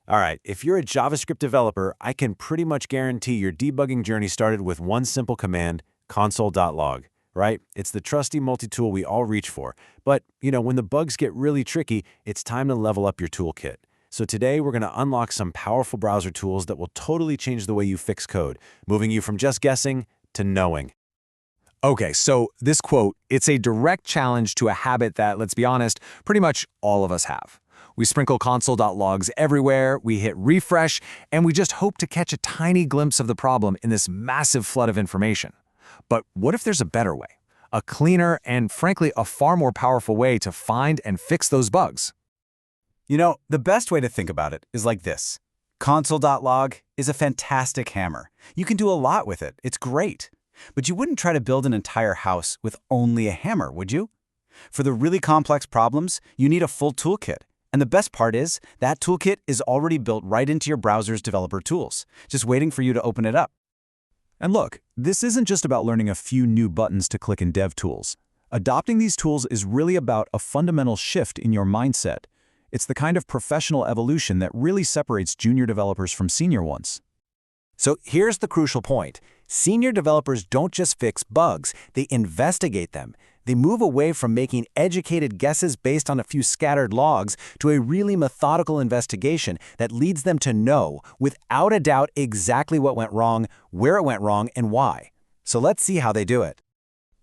All right, if you're a JavaScript developer, I can pretty much guarantee your debugging journey started with one simple command, Console.log, right? It's the trusty multi-tool we all reach for. But, when the bugs get really tricky, it's time to level up your toolkit. So today, we're going to unlock some powerful browser tools that will totally change the way you fix code, moving you from just guessing to knowing. Okay, so this quote, it's a direct challenge to a habit that, let's be honest, pretty much all of us have. We sprinkle console.logs everywhere, we hit refresh, and we just hope to catch a tiny glimpse of the problem in this massive flood of information. But what if there's a better way? A cleaner and, frankly, a far more powerful way to find and fix those bugs? The best way to think about it is like this. Console.log is a fantastic hammer. You can do a lot with it. It's great. But you wouldn't try to build an entire house with only a hammer, would you? For the really complex problems, you need a full toolkit. And the best part is, that toolkit is already built right into your browser's developer tools, just waiting for you to open it up. And look, this isn't just about learning a few new buttons to click in DevTools. Adopting these tools is really about a fundamental shift in your mindset. It's the kind of professional evolution that really separates junior developers from senior ones. So here's the crucial point. Senior developers don't just fix bugs, they investigate them. They move away from making educated guesses based on a few scattered logs to a really methodical investigation that leads them to know, without a doubt, exactly what went wrong, where it went wrong, and why. So let's see how they do it.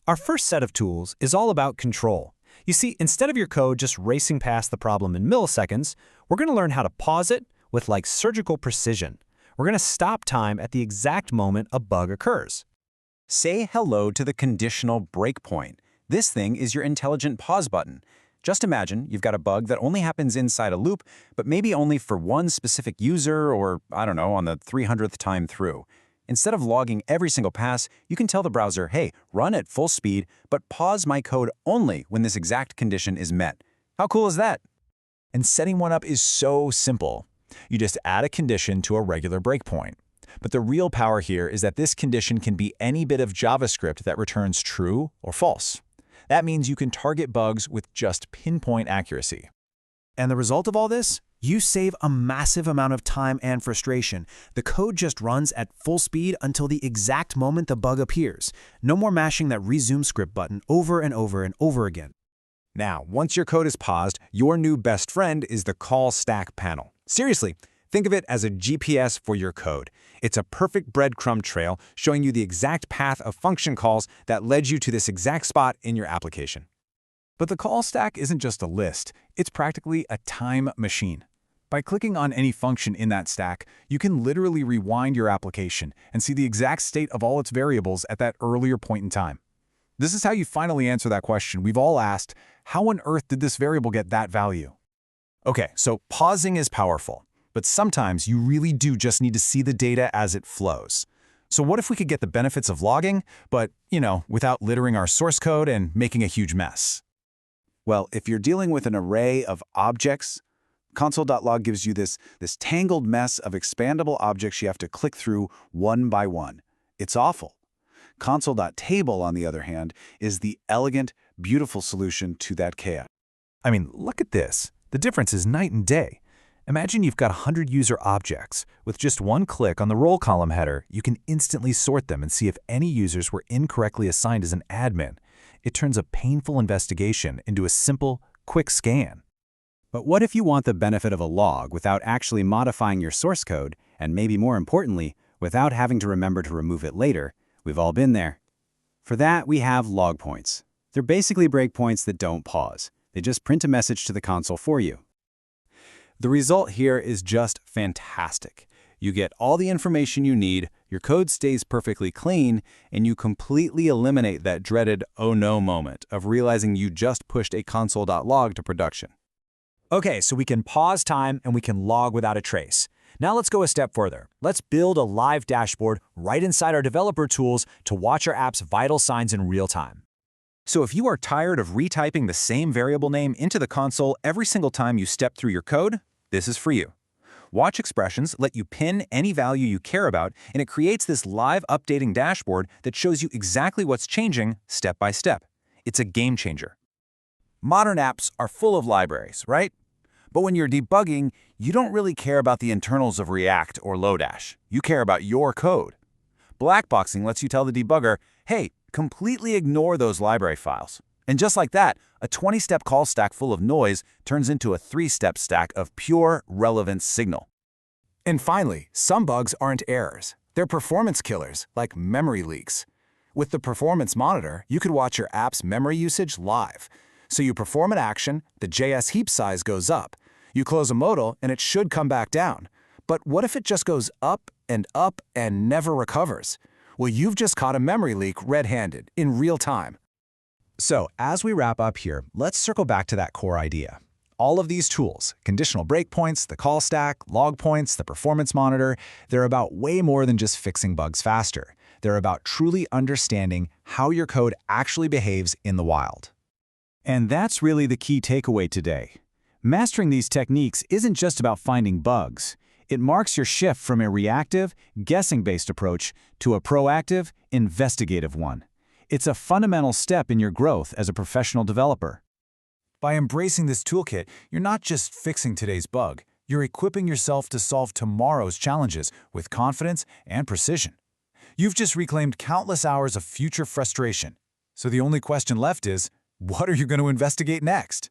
Our first set of tools is all about control. You see, instead of your code just racing past the problem in milliseconds, we're going to learn how to pause it with surgical precision. We're going to stop time at the exact moment a bug occurs. Say hello to the conditional breakpoint. This thing is your intelligent pause button. Just imagine you've got a bug that only happens inside a loop, but maybe only for one specific user or, on the 300th time through. Instead of logging every single pass, you can tell the browser, hey, run at full speed, but pause my code only when this exact condition is met. How cool is that? And setting one up is so simple. You just add a condition to a regular breakpoint. But the real power here is that this condition can be any bit of JavaScript that returns true or false. That means you can target bugs with just pinpoint accuracy. And the result of all this? You save a massive amount of time and frustration. The code just runs at full speed until the exact moment the bug appears. No more mashing that resume script button over and over and over again. Now, once your code is paused, your new best friend is the call stack panel. Seriously, think of it as a GPS for your code. It's a perfect breadcrumb trail showing you the exact path of function calls that led you to this exact spot in your application. But the call stack isn't just a list, it's practically a time machine. By clicking on any function in that stack, you can literally rewind your application and see the exact state of all its variables at that earlier point in time. This is how you finally answer that question we've all asked, how on earth did this variable get that value? Okay, so pausing is powerful, but sometimes you really do just need to see the data as it flows. So what if we could get the benefits of logging, but, without littering our source code and making a huge mess? Well, if you're dealing with an array of objects, Console.log gives you this tangled mess of expandable objects you have to click through one by one. It's awful. Console.table, on the other hand, is the elegant, beautiful solution to that chaos. I mean, look at this. The difference is night and day. Imagine you've got 100 user objects. With just one click on the role column header, you can instantly sort them and see if any users were incorrectly assigned as an admin. It turns a painful investigation into a simple, quick scan. But what if you want the benefit of a log without actually modifying your source code, and maybe more importantly, without having to remember to remove it later? We've all been there. For that, we have log points. They're basically breakpoints that don't pause. They just print a message to the console for you. The result here is just fantastic. You get all the information you need, your code stays perfectly clean, and you completely eliminate that dreaded oh no moment of realizing you just pushed a console.log to production. Okay, so we can pause time and we can log without a trace. Now let's go a step further. Let's build a live dashboard right inside our developer tools to watch our app's vital signs in real time. So if you are tired of retyping the same variable name into the console every single time you step through your code, this is for you. Watch expressions let you pin any value you care about, and it creates this live updating dashboard that shows you exactly what's changing step by step. It's a game changer. Modern apps are full of libraries, right? But when you're debugging, you don't really care about the internals of React or Lodash. You care about your code. Blackboxing lets you tell the debugger, hey, completely ignore those library files. And just like that, a 20-step call stack full of noise turns into a 3-step stack of pure, relevant signal. And finally, some bugs aren't errors. They're performance killers, like memory leaks. With the Performance Monitor, you could watch your app's memory usage live. So you perform an action, the JS heap size goes up. You close a modal, and it should come back down. But what if it just goes up and never recovers? Well, you've just caught a memory leak red-handed, in real time. So, as we wrap up here, let's circle back to that core idea. All of these tools, conditional breakpoints, the call stack, log points, the performance monitor, they're about way more than just fixing bugs faster. They're about truly understanding how your code actually behaves in the wild. And that's really the key takeaway today. Mastering these techniques isn't just about finding bugs. It marks your shift from a reactive, guessing-based approach to a proactive, investigative one. It's a fundamental step in your growth as a professional developer. By embracing this toolkit, you're not just fixing today's bug. You're equipping yourself to solve tomorrow's challenges with confidence and precision. You've just reclaimed countless hours of future frustration. So the only question left is, what are you going to investigate next?